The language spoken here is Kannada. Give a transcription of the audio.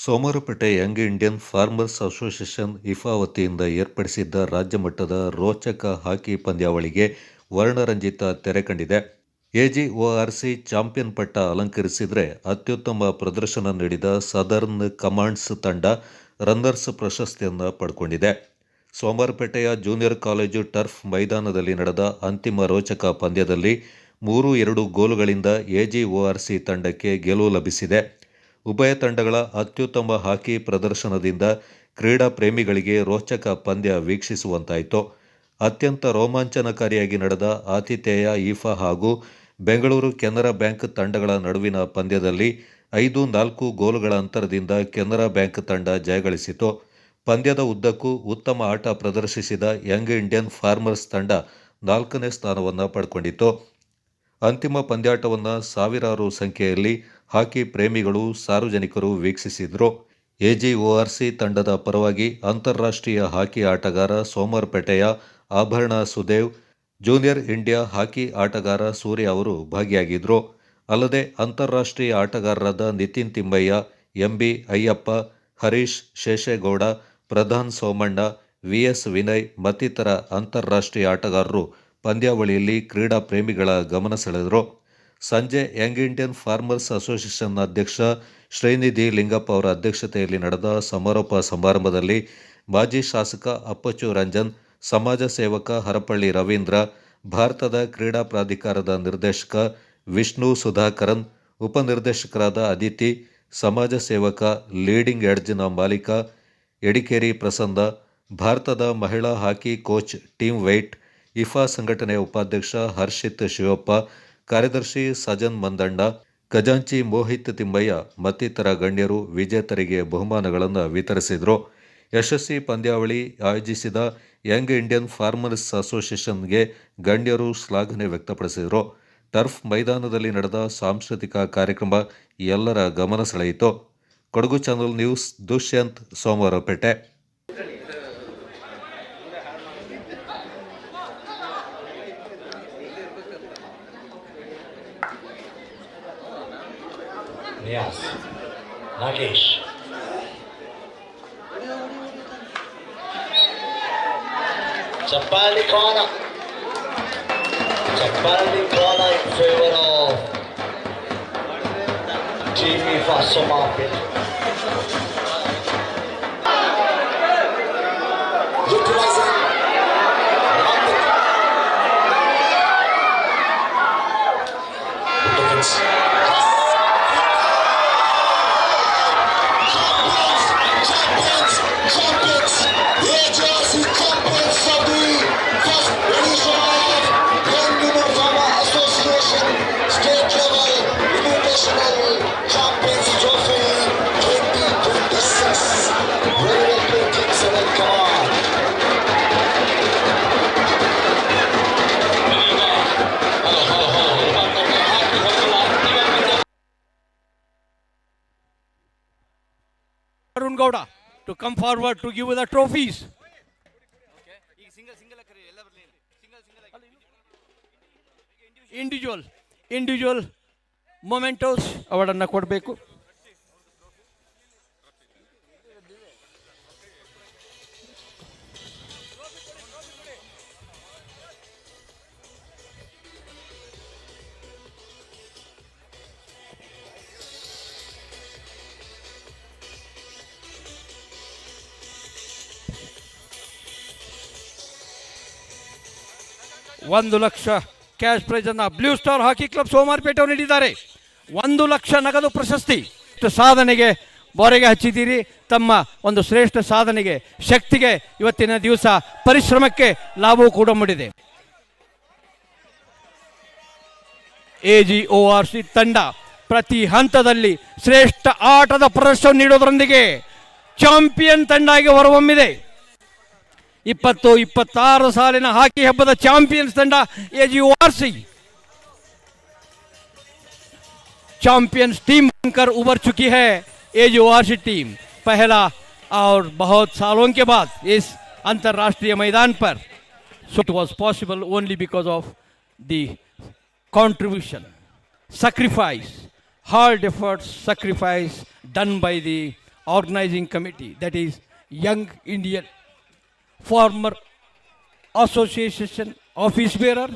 Somwarpet young Indian farmers association IFA ವತಿಯಿಂದ ಏರ್ಪಡಿಸಿದ್ದ ರಾಜ್ಯ ಮಟ್ಟದ ರೋಚಕ ಹಾಕಿ ಪಂದ್ಯಾವಳಿಗೆ ವರ್ಣರಂಜಿತ ತೆರೆ ಕಂಡಿದೆ. ಎಜಿಒಆರ್ಸಿ ಚಾಂಪಿಯನ್ ಪಟ್ಟ ಅಲಂಕರಿಸಿದರೆ ಅತ್ಯುತ್ತಮ ಪ್ರದರ್ಶನ ನೀಡಿದ ಸದರ್ನ್ ಕಮಾಂಡ್ಸ್ ತಂಡ ರನ್ನರ್ಸ್ ಪ್ರಶಸ್ತಿಯನ್ನು ಪಡೆದುಕೊಂಡಿದೆ. ಸೋಮವಾರಪೇಟೆಯ ಜೂನಿಯರ್ ಕಾಲೇಜು ಟರ್ಫ್ ಮೈದಾನದಲ್ಲಿ ನಡೆದ ಅಂತಿಮ ರೋಚಕ ಪಂದ್ಯದಲ್ಲಿ 3-2 ಗೋಲುಗಳಿಂದ ಎಜಿಒಆರ್ಸಿ ತಂಡಕ್ಕೆ ಗೆಲುವು ಲಭಿಸಿದೆ. ಉಭಯ ತಂಡಗಳ ಅತ್ಯುತ್ತಮ ಹಾಕಿ ಪ್ರದರ್ಶನದಿಂದ ಕ್ರೀಡಾ ಪ್ರೇಮಿಗಳಿಗೆ ರೋಚಕ ಪಂದ್ಯ ವೀಕ್ಷಿಸುವಂತಾಯಿತು. ಅತ್ಯಂತ ರೋಮಾಂಚನಕಾರಿಯಾಗಿ ನಡೆದ ಆತಿಥೇಯ ಇಫಾ ಹಾಗೂ ಬೆಂಗಳೂರು ಕೆನರಾ ಬ್ಯಾಂಕ್ ತಂಡಗಳ ನಡುವಿನ ಪಂದ್ಯದಲ್ಲಿ 5-4 ಗೋಲುಗಳ ಅಂತರದಿಂದ ಕೆನರಾ ಬ್ಯಾಂಕ್ ತಂಡ ಜಯಗಳಿಸಿತು. ಪಂದ್ಯದ ಉದ್ದಕ್ಕೂ ಉತ್ತಮ ಆಟ ಪ್ರದರ್ಶಿಸಿದ ಯಂಗ್ ಇಂಡಿಯನ್ ಫಾರ್ಮರ್ಸ್ ತಂಡ 4ನೇ ಸ್ಥಾನವನ್ನು ಪಡೆದುಕೊಂಡಿತು. ಅಂತಿಮ ಪಂದ್ಯಾಟವನ್ನು ಸಾವಿರಾರು ಸಂಖ್ಯೆಯಲ್ಲಿ ಹಾಕಿ ಪ್ರೇಮಿಗಳು, ಸಾರ್ವಜನಿಕರು ವೀಕ್ಷಿಸಿದರು. ಎಜಿಒಆರ್ಸಿ ತಂಡದ ಪರವಾಗಿ ಅಂತಾರಾಷ್ಟ್ರೀಯ ಹಾಕಿ ಆಟಗಾರ ಸೋಮವಾರಪೇಟೆಯ ಆಭರಣ ಸುದೇವ್, ಜೂನಿಯರ್ ಇಂಡಿಯಾ ಹಾಕಿ ಆಟಗಾರ ಸೂರ್ಯ ಅವರು ಭಾಗಿಯಾಗಿದ್ದರು. ಅಲ್ಲದೆ ಅಂತಾರಾಷ್ಟ್ರೀಯ ಆಟಗಾರರಾದ ನಿತಿನ್ ತಿಮ್ಮಯ್ಯ, ಎಂಬಿ ಅಯ್ಯಪ್ಪ, ಹರೀಶ್ ಶೇಷೇಗೌಡ, ಪ್ರಧಾನ್ ಸೋಮಣ್ಣ, ವಿಎಸ್ ವಿನಯ್ ಮತ್ತಿತರ ಅಂತಾರಾಷ್ಟ್ರೀಯ ಆಟಗಾರರು ಪಂದ್ಯಾವಳಿಯಲ್ಲಿ ಕ್ರೀಡಾ ಪ್ರೇಮಿಗಳ ಗಮನ ಸೆಳೆದರು. ಸಂಜೆ ಯಂಗ್ ಇಂಡಿಯನ್ ಫಾರ್ಮರ್ಸ್ ಅಸೋಸಿಯೇಷನ್ ಅಧ್ಯಕ್ಷ ಶ್ರೀನಿಧಿ ಲಿಂಗಪ್ಪ ಅವರ ಅಧ್ಯಕ್ಷತೆಯಲ್ಲಿ ನಡೆದ ಸಮಾರೋಪ ಸಮಾರಂಭದಲ್ಲಿ ಮಾಜಿ ಶಾಸಕ ಅಪ್ಪಚ್ಚು ರಂಜನ್, ಸಮಾಜ ಸೇವಕ ಹರಪಳ್ಳಿ ರವೀಂದ್ರ, ಭಾರತದ ಕ್ರೀಡಾ ಪ್ರಾಧಿಕಾರದ ನಿರ್ದೇಶಕ ವಿಷ್ಣು ಸುಧಾಕರನ್, ಉಪನಿರ್ದೇಶಕರಾದ ಅದಿತಿ, ಸಮಾಜ ಸೇವಕ ಲೀಡಿಂಗ್ ಎಡ್ಜ್ನ ಮಾಲೀಕ ಎಡಿಕೇರಿ ಪ್ರಸನ್ನ, ಭಾರತದ ಮಹಿಳಾ ಹಾಕಿ ಕೋಚ್ ಟೀಮ್ ವೈಟ್, ಇಫಾ ಸಂಘಟನೆಯ ಉಪಾಧ್ಯಕ್ಷ ಹರ್ಷಿತ್ ಶಿವಪ್ಪ, ಕಾರ್ಯದರ್ಶಿ ಸಜನ್ ಮಂದಣ್ಣ, ಖಜಾಂಚಿ ಮೋಹಿತ್ ತಿಮ್ಮಯ್ಯ ಮತ್ತಿತರ ಗಣ್ಯರು ವಿಜೇತರಿಗೆ ಬಹುಮಾನಗಳನ್ನು ವಿತರಿಸಿದರು. ಯಶಸ್ವಿ ಪಂದ್ಯಾವಳಿ ಆಯೋಜಿಸಿದ ಯಂಗ್ ಇಂಡಿಯನ್ ಫಾರ್ಮರ್ಸ್ ಅಸೋಸಿಯೇಷನ್ಗೆ ಗಣ್ಯರು ಶ್ಲಾಘನೆ ವ್ಯಕ್ತಪಡಿಸಿದರು. ಟರ್ಫ್ ಮೈದಾನದಲ್ಲಿ ನಡೆದ ಸಾಂಸ್ಕೃತಿಕ ಕಾರ್ಯಕ್ರಮ ಎಲ್ಲರ ಗಮನ ಸೆಳೆಯಿತು. Kodagu channel news, Dushyant, Somwarpet. Yes, Nagesh. Chapali corner in favor of Team Ifa Somapet. Utilizing defense. Champions, AJRC champions of the first edition of Young Indian Farmer Association State Level Invitational Champions Trophy 2026. Very well played, Team 7, come on. Arun Gowda to come forward to give the trophies. Individual momentous ಅವರನ್ನು ಕೊಡಬೇಕು. ಒಂದು ಲಕ್ಷ ಕ್ಯಾಶ್ ಪ್ರೈಸ್ ಅನ್ನು ಬ್ಲೂ ಸ್ಟಾರ್ ಹಾಕಿ ಕ್ಲಬ್ ಸೋಮವಾರಪೇಟೆ ಅವರು ನೀಡಿದ್ದಾರೆ. 1 ಲಕ್ಷ ನಗದು ಪ್ರಶಸ್ತಿ. ಸಾಧನೆಗೆ ಬೋರೆಗೆ ಹಚ್ಚಿದ್ದೀರಿ. ತಮ್ಮ ಒಂದು ಶ್ರೇಷ್ಠ ಸಾಧನೆಗೆ, ಶಕ್ತಿಗೆ ಇವತ್ತಿನ ದಿವಸ ಪರಿಶ್ರಮಕ್ಕೆ ಲಾಭವೂ ಕೂಡ ಮೂಡಿದೆ. ಎಜಿಒಆರ್ಸಿ ತಂಡ ಪ್ರತಿ ಹಂತದಲ್ಲಿ ಶ್ರೇಷ್ಠ ಆಟದ ಪ್ರದರ್ಶನ ನೀಡೋದರೊಂದಿಗೆ ಚಾಂಪಿಯನ್ ತಂಡ ಆಗಿ ಹೊರಹೊಮ್ಮಿದೆ. 2026 ಸಾಲಿನ ಹಾಕಿ ಹಬ್ಬದ ಚಾಂಪಿಯನ್ಸ್ ತಂಡ एजीओआरसी चैंपियंस टीम बनकर उभर चुकी है. एजीओआरसी टीम पहला और बहुत सालों के बाद इस अंतर्राष्ट्रीय मैदान पर. So it was possible only because of the contribution, sacrifice, hard efforts, sacrifice done by the organizing committee, that is Young Indian Farmer Association office bearer,